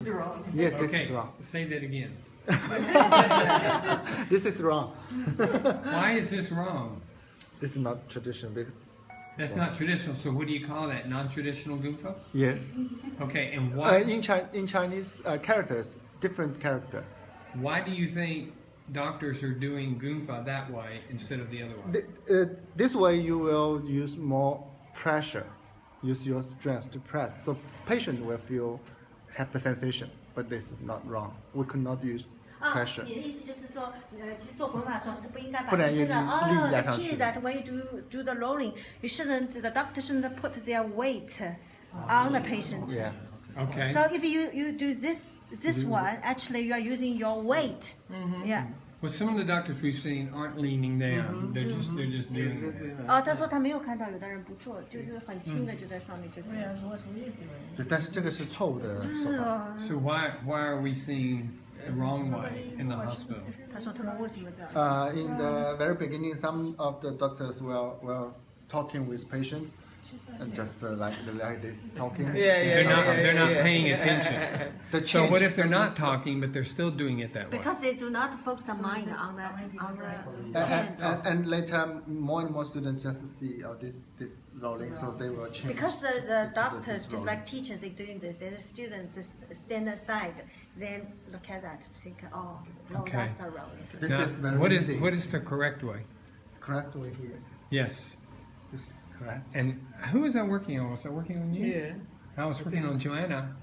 wrong. Yes, this is Okay, wrong. say that again. This is wrong. Why is this wrong? This is not traditional. That's not traditional, so what do you call that? Non-traditional Gunfa? Yes. Okay, and why, In Chinese characters, different character. why do you think doctors are doing Gunfa that way instead of the other way? This way you will use more pressure, use your strength to press. So patient will have the sensation, but this is not wrong. We could not use pressure. 你的意思就是说，其实做滚法的时候是不应该把不然医生的力压上去。 the key that when you do the rolling, the doctor shouldn't put their weight on the patient. Yeah. Okay. So if you do this one, actually you are using your weight. Yeah. Well, some of the doctors we've seen aren't leaning down. They're just doing it. 哦，他说他没有看到有的人不做，就是很轻的就在上面就这样。对，但是这个是错误的手法。 So why are we seeing the wrong way in the hospital? 他说他们为什么这样？ In the very beginning, some of the doctors were talking with patients, and just like this talking. They're not paying attention. The So change. what if they're not talking, but they're still doing it that way? Because they do not focus their mind on the hand. And later, more and more students just see this rolling, so they will change. Because to the do doctors, this just rolling. like teachers, they're doing this, and the students just stand aside, then look at that, think, oh, no, Okay. that's a rolling. This Now, is very what easy. is the correct way? Correct way here. Yes. This correct. And who was I working on? Was I working on you? Yeah. I was working on Joanna,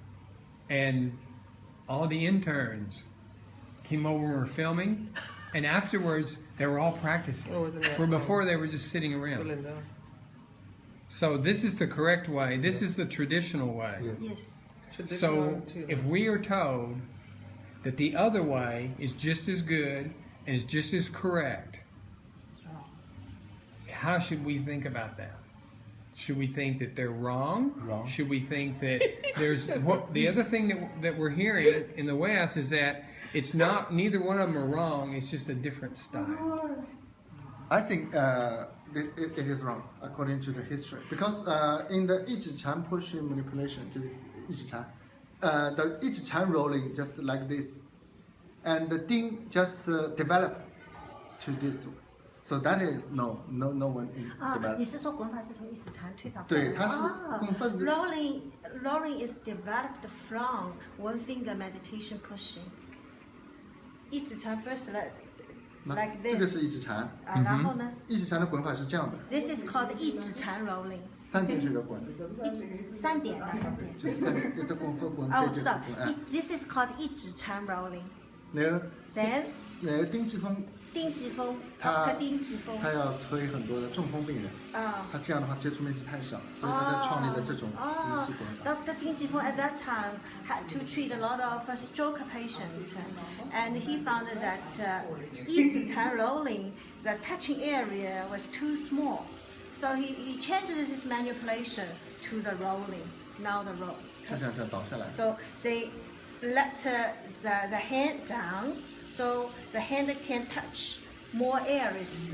and all the interns came over and were filming, and afterwards they were all practicing. Oh, wasn't it? Where before they were just sitting around. So this is the correct way. This is the traditional way. Yes. Yes. So if we are told that the other way is just as good and is just as correct, how should we think about that? Should we think that they're wrong? Wrong. Should we think that there's the other thing that we're hearing in the West is that it's not, neither one of them are wrong, it's just a different style. I think it is wrong according to the history, because in the 一指禅 pushing manipulation, 就一指禅, the 一指禅 rolling just like this, and the thing just develop to this, so that is no one in 啊， develop. 你是说滚法是从一指禅推导过来对，的？它是滚法的。 Rolling is developed from one finger meditation pushing. 一指禅 first like 这个是一 this. 指禅，啊，然后呢一指禅的滚法是这样的， ？This is called 一指禅 rolling. 三点水的滚，三点。就是三点，一直滚复滚，啊，我这就是知道滚。 ，This is called 一指禅 rolling. 那个 Then 丁志峰，丁吉峰他，Dr. 丁吉峰。他要推很多的中风病人，啊。他这样的话接触面积太小，所以他才创立了这种仪式滚法。 Dr. Ding Jifeng at that time had to treat a lot of stroke patients, and he found that Yizican rolling, the touching area was too small. So he changed this manipulation to the rolling, now the roll. 就像这样倒下来。 So they let the hand down, so the hand can touch more areas.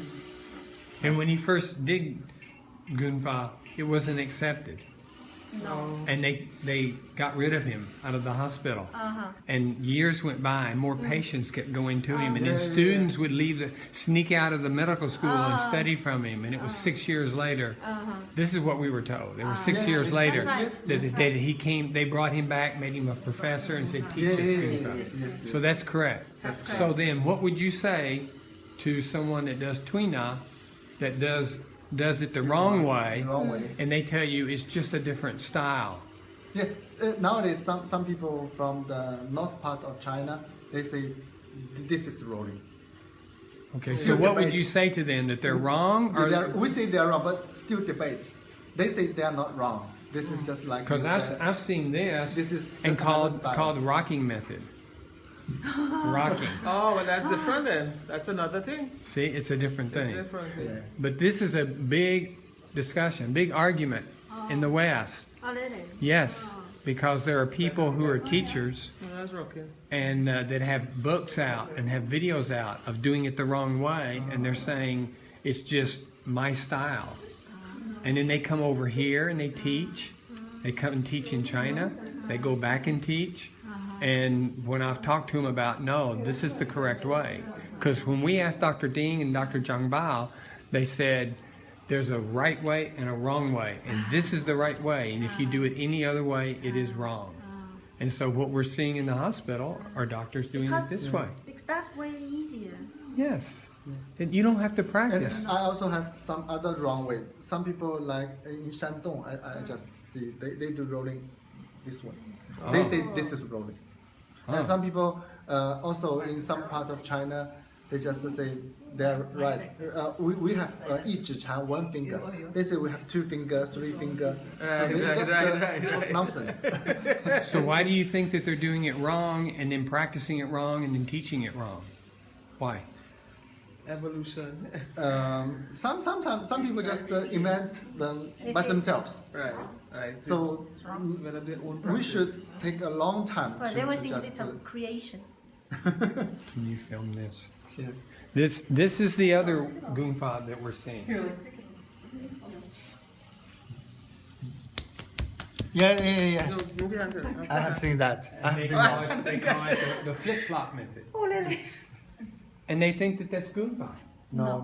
And when he first did Gunfa, it wasn't accepted. No. And they got rid of him out of the hospital. Uh-huh. And years went by, and more patients kept going to him, and then Yeah, yeah, students would sneak out of the medical school and Uh-huh. study from him. And it was 6 years later. Uh-huh. This is what we were told. It was 6 Yeah, years that's later right, that, that's that right. he came. They brought him back, made him a professor, and said, "Teach us Gunfa." Yes, So that's correct. That's correct. So then, what would you say to someone that does Tuina, that does it the wrong way, and they tell you it's just a different style? Yes, nowadays some people from the north part of China, they say this is rolling. Okay, so Still what would debate. you say to them, that they're wrong, or We say they are wrong, but still debate. They say they are not wrong. This is just like because you said. I've seen this, This is and just another style. called rocking method. Rocking. Oh, well, that's different then. That's another thing. See, it's a different It's thing. different thing. Yeah. But this is a big discussion, big argument in the West. Oh, really? Yes, because there are people who are teachers No, that's okay. and that have books out and have videos out of doing it the wrong way, and they're saying it's just my style. And then they come over here and they teach. They come and teach in China. They go back and teach. And when I've talked to him about, no, this is the correct way. Because when we asked Dr. Ding and Dr. Zhang Bao, they said, there's a right way and a wrong way. And this is the right way. And if you do it any other way, it is wrong. And so what we're seeing in the hospital are doctors doing it this way. Because that way is easier. Yes. And you don't have to And practice. I also have some other wrong way. Some people like in Shandong, I just see they do rolling this way. They say this is rolling. And some people also in some part of China, they just say they're right. We have 一指禅 one finger. They say we have 2 fingers, 3 fingers. So they just talk nonsense. So why do you think that they're doing it wrong and then practicing it wrong and then teaching it wrong? Why? Evolution. Sometimes some people just invent them by themselves. Right. So we should take a long time But to they will think just. it's a creation. Can you film this? Yes. This is the other Gunfa that we're seeing. Yeah. No, move your hands in. I have seen that. I have They seen call that. it, they call it the flip-flop method. Oh, really? And they think that that's Gunfa. No.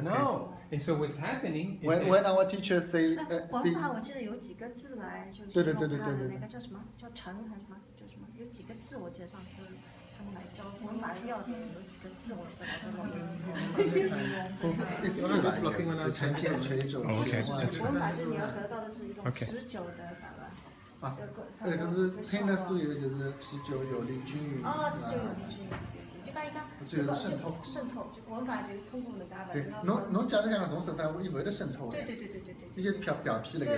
No. And so what's happening is When our teachers say, 文 see, 化我记得有几个字来，就是对对对对用它的对对那个叫什么，叫成还是什么，叫什么？有几个字我记得上次他们来教文法的要点，有几个字我记得来教老it's blocking on our 沉淀垂种 Oh, okay. 显化 That's 文法就是你要得到的是一种 Okay. 持久的啥吧？啊，这个是拼的术语就是持久有力均匀。哦，持久有力均匀。就講依家，這個滲透滲透，就文法就是通過你家吧。對，侬假如講種手法，我以為係滲透嘅，對。呢啲表皮嚟嘅。對。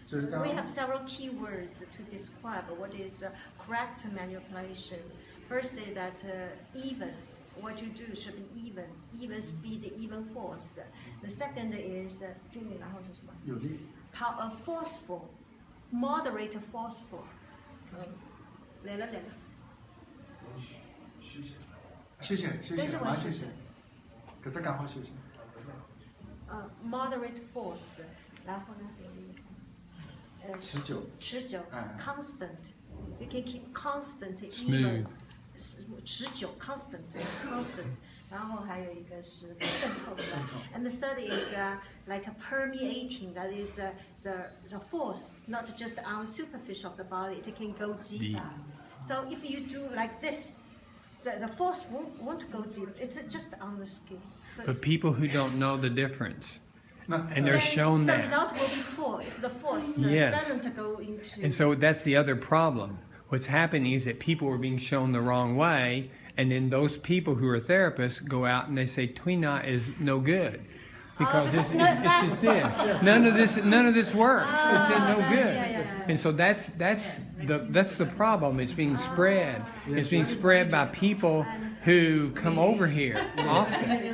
就是講 We have several keywords to describe what is correct manipulation. First is that even. What you do should be even speed, even force. The second is 均匀，然后是什么？有力。forceful, moderate forceful. 來了。休息，馬休息。可是剛好休息。moderate force，然後呢？持久。constant. You can keep constant, Smooth. even. 持久 constant. 然後還有一個是滲透的。And the third is like a permeating. That is the force, not just on the superficie of the body. It can go deeper. So if you do like this, the force won't go deep. It's just on the skin. So But people who don't know the difference, and they're then shown the that. result will be poor if the force Yes. doesn't go into. And so that's the other problem. What's happening is that people are being shown the wrong way, and then those people who are therapists go out and they say Tuina is no good because because it's no just it. None of this works. It's no good. Yeah. And so that's the problem. It's being spread. It's being spread by people who come over here often. Okay,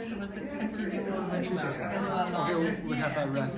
we have a rest.